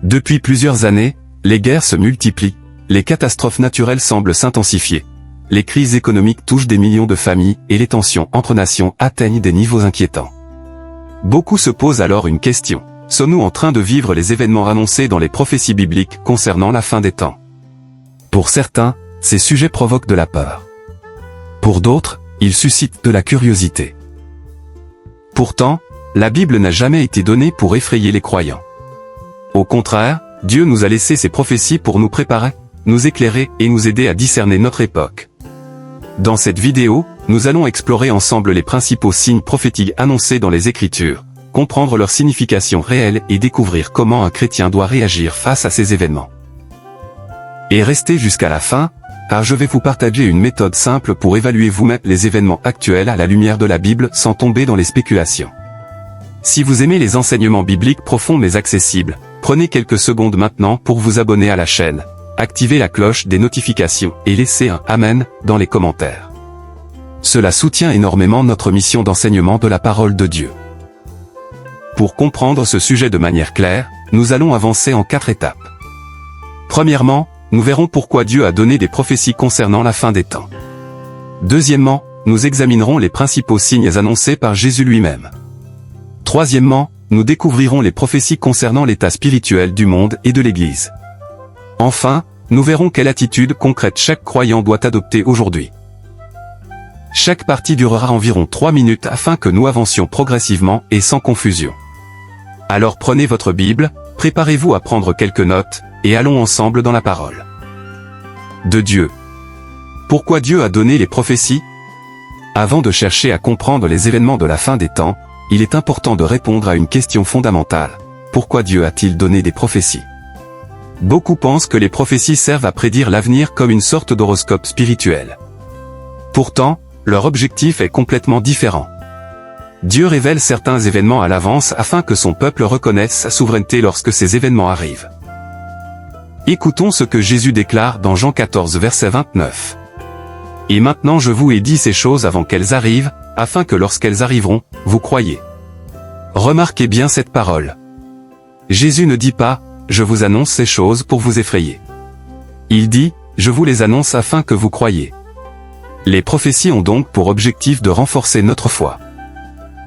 Depuis plusieurs années, les guerres se multiplient, les catastrophes naturelles semblent s'intensifier. Les crises économiques touchent des millions de familles et les tensions entre nations atteignent des niveaux inquiétants. Beaucoup se posent alors une question. Sommes-nous en train de vivre les événements annoncés dans les prophéties bibliques concernant la fin des temps? Pour certains, ces sujets provoquent de la peur. Pour d'autres, ils suscitent de la curiosité. Pourtant, la Bible n'a jamais été donnée pour effrayer les croyants. Au contraire, Dieu nous a laissé ses prophéties pour nous préparer, nous éclairer et nous aider à discerner notre époque. Dans cette vidéo, nous allons explorer ensemble les principaux signes prophétiques annoncés dans les Écritures, comprendre leur signification réelle et découvrir comment un chrétien doit réagir face à ces événements. Et restez jusqu'à la fin, car je vais vous partager une méthode simple pour évaluer vous-même les événements actuels à la lumière de la Bible sans tomber dans les spéculations. Si vous aimez les enseignements bibliques profonds mais accessibles, prenez quelques secondes maintenant pour vous abonner à la chaîne, activez la cloche des notifications et laissez un « Amen » dans les commentaires. Cela soutient énormément notre mission d'enseignement de la parole de Dieu. Pour comprendre ce sujet de manière claire, nous allons avancer en 4 étapes. Premièrement, nous verrons pourquoi Dieu a donné des prophéties concernant la fin des temps. Deuxièmement, nous examinerons les principaux signes annoncés par Jésus lui-même. Troisièmement, nous découvrirons les prophéties concernant l'état spirituel du monde et de l'Église. Enfin, nous verrons quelle attitude concrète chaque croyant doit adopter aujourd'hui. Chaque partie durera environ 3 minutes afin que nous avancions progressivement et sans confusion. Alors prenez votre Bible, préparez-vous à prendre quelques notes, et allons ensemble dans la parole de Dieu. Pourquoi Dieu a donné les prophéties? Avant de chercher à comprendre les événements de la fin des temps, il est important de répondre à une question fondamentale. Pourquoi Dieu a-t-il donné des prophéties? Beaucoup pensent que les prophéties servent à prédire l'avenir comme une sorte d'horoscope spirituel. Pourtant, leur objectif est complètement différent. Dieu révèle certains événements à l'avance afin que son peuple reconnaisse sa souveraineté lorsque ces événements arrivent. Écoutons ce que Jésus déclare dans Jean 14 verset 29. « Et maintenant je vous ai dit ces choses avant qu'elles arrivent, afin que lorsqu'elles arriveront, vous croyiez. » Remarquez bien cette parole. Jésus ne dit pas « Je vous annonce ces choses pour vous effrayer ». Il dit « Je vous les annonce afin que vous croyiez ». Les prophéties ont donc pour objectif de renforcer notre foi.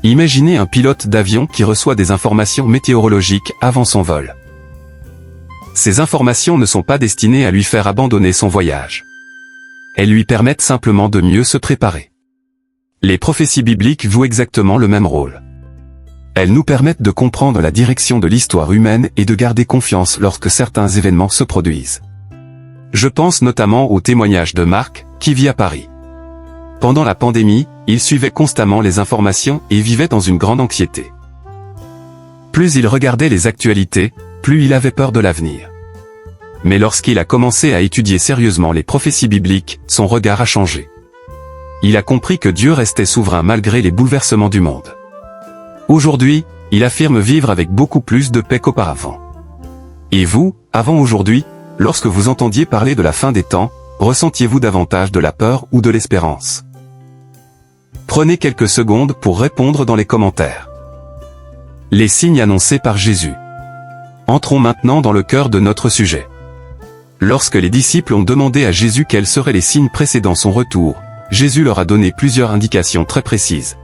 Imaginez un pilote d'avion qui reçoit des informations météorologiques avant son vol. Ces informations ne sont pas destinées à lui faire abandonner son voyage. Elles lui permettent simplement de mieux se préparer. Les prophéties bibliques jouent exactement le même rôle. Elles nous permettent de comprendre la direction de l'histoire humaine et de garder confiance lorsque certains événements se produisent. Je pense notamment au témoignage de Marc, qui vit à Paris. Pendant la pandémie, il suivait constamment les informations et vivait dans une grande anxiété. Plus il regardait les actualités, plus il avait peur de l'avenir. Mais lorsqu'il a commencé à étudier sérieusement les prophéties bibliques, son regard a changé. Il a compris que Dieu restait souverain malgré les bouleversements du monde. Aujourd'hui, il affirme vivre avec beaucoup plus de paix qu'auparavant. Et vous, avant aujourd'hui, lorsque vous entendiez parler de la fin des temps, ressentiez-vous davantage de la peur ou de l'espérance? Prenez quelques secondes pour répondre dans les commentaires. Les signes annoncés par Jésus. Entrons maintenant dans le cœur de notre sujet. Lorsque les disciples ont demandé à Jésus quels seraient les signes précédant son retour, Jésus leur a donné plusieurs indications très précises.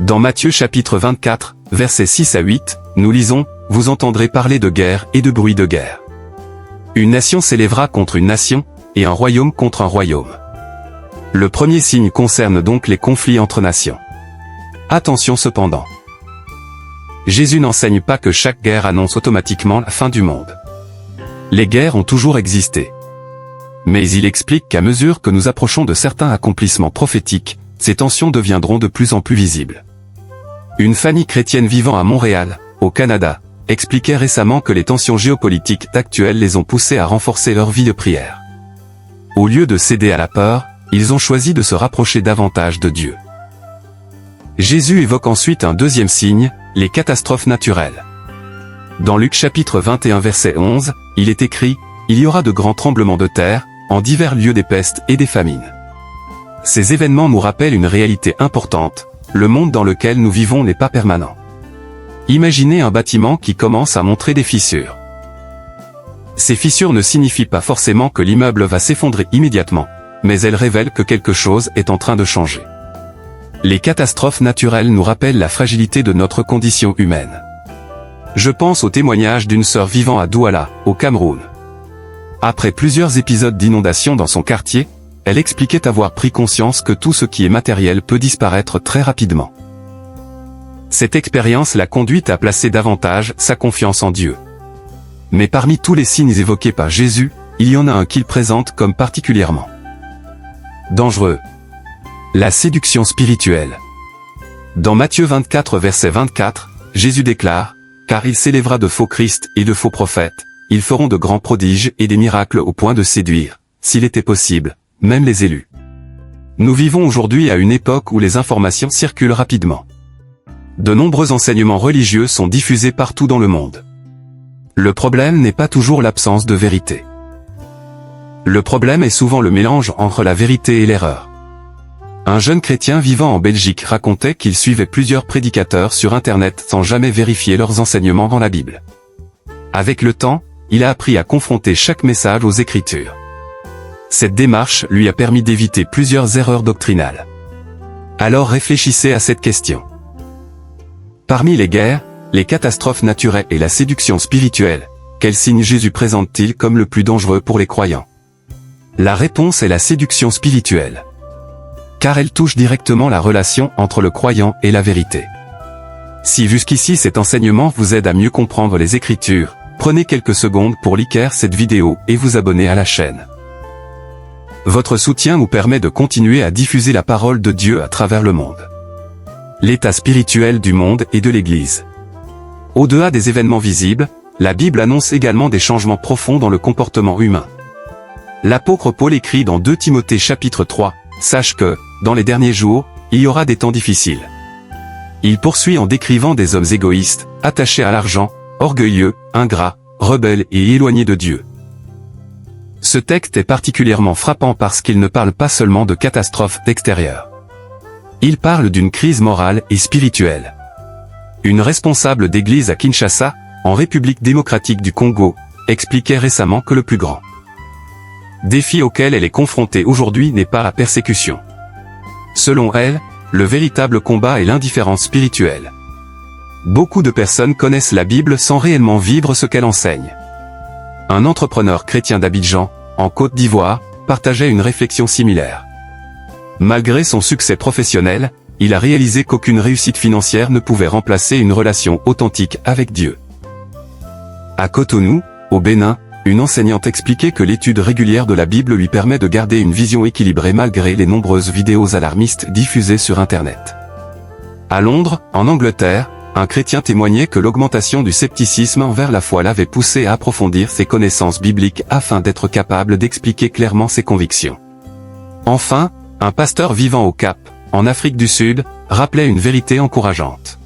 Dans Matthieu chapitre 24, versets 6 à 8, nous lisons « Vous entendrez parler de guerre et de bruit de guerre. Une nation s'élèvera contre une nation, et un royaume contre un royaume. » Le premier signe concerne donc les conflits entre nations. Attention cependant. Jésus n'enseigne pas que chaque guerre annonce automatiquement la fin du monde. Les guerres ont toujours existé. Mais il explique qu'à mesure que nous approchons de certains accomplissements prophétiques, ces tensions deviendront de plus en plus visibles. Une famille chrétienne vivant à Montréal, au Canada, expliquait récemment que les tensions géopolitiques actuelles les ont poussés à renforcer leur vie de prière. Au lieu de céder à la peur, ils ont choisi de se rapprocher davantage de Dieu. Jésus évoque ensuite un deuxième signe, les catastrophes naturelles. Dans Luc chapitre 21 verset 11, il est écrit « Il y aura de grands tremblements de terre, en divers lieux des pestes et des famines. » Ces événements nous rappellent une réalité importante, le monde dans lequel nous vivons n'est pas permanent. Imaginez un bâtiment qui commence à montrer des fissures. Ces fissures ne signifient pas forcément que l'immeuble va s'effondrer immédiatement, mais elles révèlent que quelque chose est en train de changer. Les catastrophes naturelles nous rappellent la fragilité de notre condition humaine. Je pense au témoignage d'une sœur vivant à Douala, au Cameroun. Après plusieurs épisodes d'inondation dans son quartier, elle expliquait avoir pris conscience que tout ce qui est matériel peut disparaître très rapidement. Cette expérience l'a conduite à placer davantage sa confiance en Dieu. Mais parmi tous les signes évoqués par Jésus, il y en a un qu'il présente comme particulièrement dangereux. La séduction spirituelle. Dans Matthieu 24 verset 24, Jésus déclare « Car il s'élèvera de faux Christ et de faux prophètes, ils feront de grands prodiges et des miracles au point de séduire, s'il était possible, même les élus. » Nous vivons aujourd'hui à une époque où les informations circulent rapidement. De nombreux enseignements religieux sont diffusés partout dans le monde. Le problème n'est pas toujours l'absence de vérité. Le problème est souvent le mélange entre la vérité et l'erreur. Un jeune chrétien vivant en Belgique racontait qu'il suivait plusieurs prédicateurs sur Internet sans jamais vérifier leurs enseignements dans la Bible. Avec le temps, il a appris à confronter chaque message aux Écritures. Cette démarche lui a permis d'éviter plusieurs erreurs doctrinales. Alors réfléchissez à cette question. Parmi les guerres, les catastrophes naturelles et la séduction spirituelle, quel signe Jésus présente-t-il comme le plus dangereux pour les croyants? La réponse est la séduction spirituelle. Car elle touche directement la relation entre le croyant et la vérité. Si jusqu'ici cet enseignement vous aide à mieux comprendre les Écritures, prenez quelques secondes pour liker cette vidéo et vous abonner à la chaîne. Votre soutien nous permet de continuer à diffuser la parole de Dieu à travers le monde. L'état spirituel du monde et de l'Église. Au-delà des événements visibles, la Bible annonce également des changements profonds dans le comportement humain. L'apôtre Paul écrit dans 2 Timothée chapitre 3, « Sache que, dans les derniers jours, il y aura des temps difficiles. » Il poursuit en décrivant des hommes égoïstes, attachés à l'argent, orgueilleux, ingrats, rebelles et éloignés de Dieu. Ce texte est particulièrement frappant parce qu'il ne parle pas seulement de catastrophes extérieures. Il parle d'une crise morale et spirituelle. Une responsable d'église à Kinshasa, en République démocratique du Congo, expliquait récemment que le plus grand défi auquel elle est confrontée aujourd'hui n'est pas la persécution. Selon elle, le véritable combat est l'indifférence spirituelle. Beaucoup de personnes connaissent la Bible sans réellement vivre ce qu'elle enseigne. Un entrepreneur chrétien d'Abidjan, en Côte d'Ivoire, partageait une réflexion similaire. Malgré son succès professionnel, il a réalisé qu'aucune réussite financière ne pouvait remplacer une relation authentique avec Dieu. À Cotonou, au Bénin, une enseignante expliquait que l'étude régulière de la Bible lui permet de garder une vision équilibrée malgré les nombreuses vidéos alarmistes diffusées sur Internet. À Londres, en Angleterre, un chrétien témoignait que l'augmentation du scepticisme envers la foi l'avait poussé à approfondir ses connaissances bibliques afin d'être capable d'expliquer clairement ses convictions. Enfin, un pasteur vivant au Cap, en Afrique du Sud, rappelait une vérité encourageante.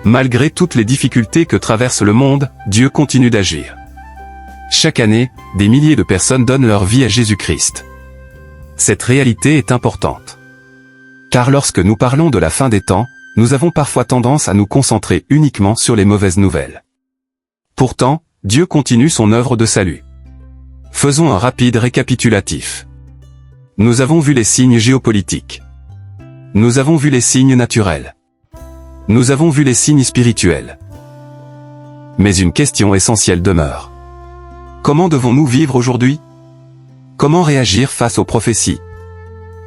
Malgré toutes les difficultés que traverse le monde, Dieu continue d'agir. Chaque année, des milliers de personnes donnent leur vie à Jésus-Christ. Cette réalité est importante. Car lorsque nous parlons de la fin des temps, nous avons parfois tendance à nous concentrer uniquement sur les mauvaises nouvelles. Pourtant, Dieu continue son œuvre de salut. Faisons un rapide récapitulatif. Nous avons vu les signes géopolitiques. Nous avons vu les signes naturels. Nous avons vu les signes spirituels. Mais une question essentielle demeure. Comment devons-nous vivre aujourd'hui? Comment réagir face aux prophéties?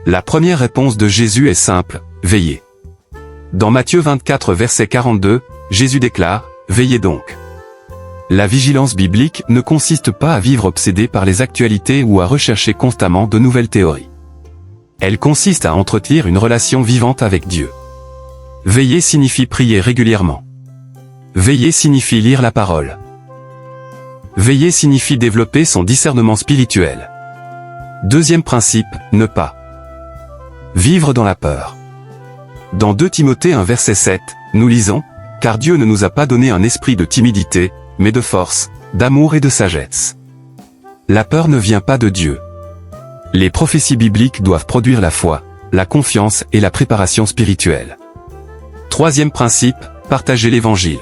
La première réponse de Jésus est simple, veillez. Dans Matthieu 24 verset 42, Jésus déclare, « Veillez donc ». La vigilance biblique ne consiste pas à vivre obsédé par les actualités ou à rechercher constamment de nouvelles théories. Elle consiste à entretenir une relation vivante avec Dieu. Veiller signifie prier régulièrement. Veiller signifie lire la parole. Veiller signifie développer son discernement spirituel. Deuxième principe, ne pas vivre dans la peur. Dans 2 Timothée 1 verset 7, nous lisons, « Car Dieu ne nous a pas donné un esprit de timidité, mais de force, d'amour et de sagesse. » La peur ne vient pas de Dieu. Les prophéties bibliques doivent produire la foi, la confiance et la préparation spirituelle. Troisième principe, partager l'Évangile.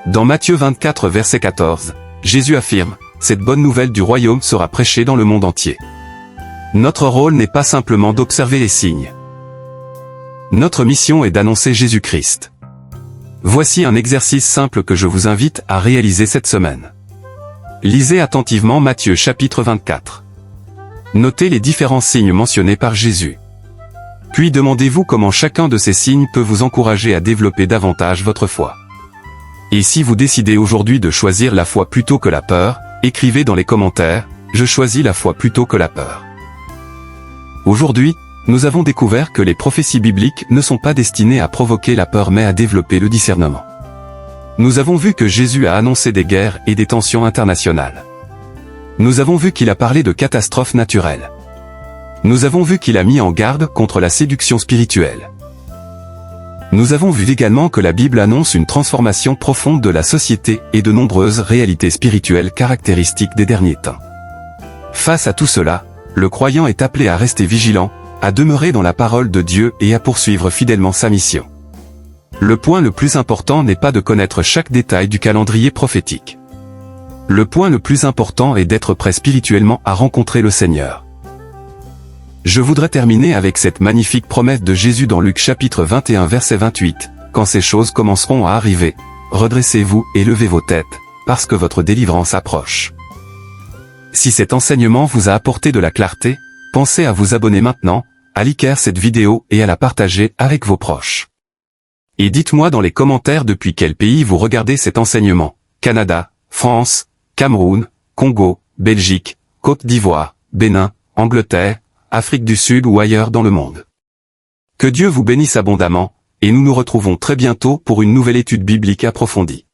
Dans Matthieu 24 verset 14, Jésus affirme, cette bonne nouvelle du royaume sera prêchée dans le monde entier. Notre rôle n'est pas simplement d'observer les signes. Notre mission est d'annoncer Jésus-Christ. Voici un exercice simple que je vous invite à réaliser cette semaine. Lisez attentivement Matthieu chapitre 24. Notez les différents signes mentionnés par Jésus. Puis demandez-vous comment chacun de ces signes peut vous encourager à développer davantage votre foi. Et si vous décidez aujourd'hui de choisir la foi plutôt que la peur, écrivez dans les commentaires « Je choisis la foi plutôt que la peur ». Aujourd'hui, nous avons découvert que les prophéties bibliques ne sont pas destinées à provoquer la peur mais à développer le discernement. Nous avons vu que Jésus a annoncé des guerres et des tensions internationales. Nous avons vu qu'il a parlé de catastrophes naturelles. Nous avons vu qu'il a mis en garde contre la séduction spirituelle. Nous avons vu également que la Bible annonce une transformation profonde de la société et de nombreuses réalités spirituelles caractéristiques des derniers temps. Face à tout cela, le croyant est appelé à rester vigilant, à demeurer dans la parole de Dieu et à poursuivre fidèlement sa mission. Le point le plus important n'est pas de connaître chaque détail du calendrier prophétique. Le point le plus important est d'être prêt spirituellement à rencontrer le Seigneur. Je voudrais terminer avec cette magnifique promesse de Jésus dans Luc chapitre 21 verset 28, « Quand ces choses commenceront à arriver, redressez-vous et levez vos têtes, parce que votre délivrance approche. » Si cet enseignement vous a apporté de la clarté, pensez à vous abonner maintenant, à liker cette vidéo et à la partager avec vos proches. Et dites-moi dans les commentaires depuis quel pays vous regardez cet enseignement, Canada, France, Cameroun, Congo, Belgique, Côte d'Ivoire, Bénin, Angleterre, Afrique du Sud ou ailleurs dans le monde. Que Dieu vous bénisse abondamment, et nous nous retrouvons très bientôt pour une nouvelle étude biblique approfondie.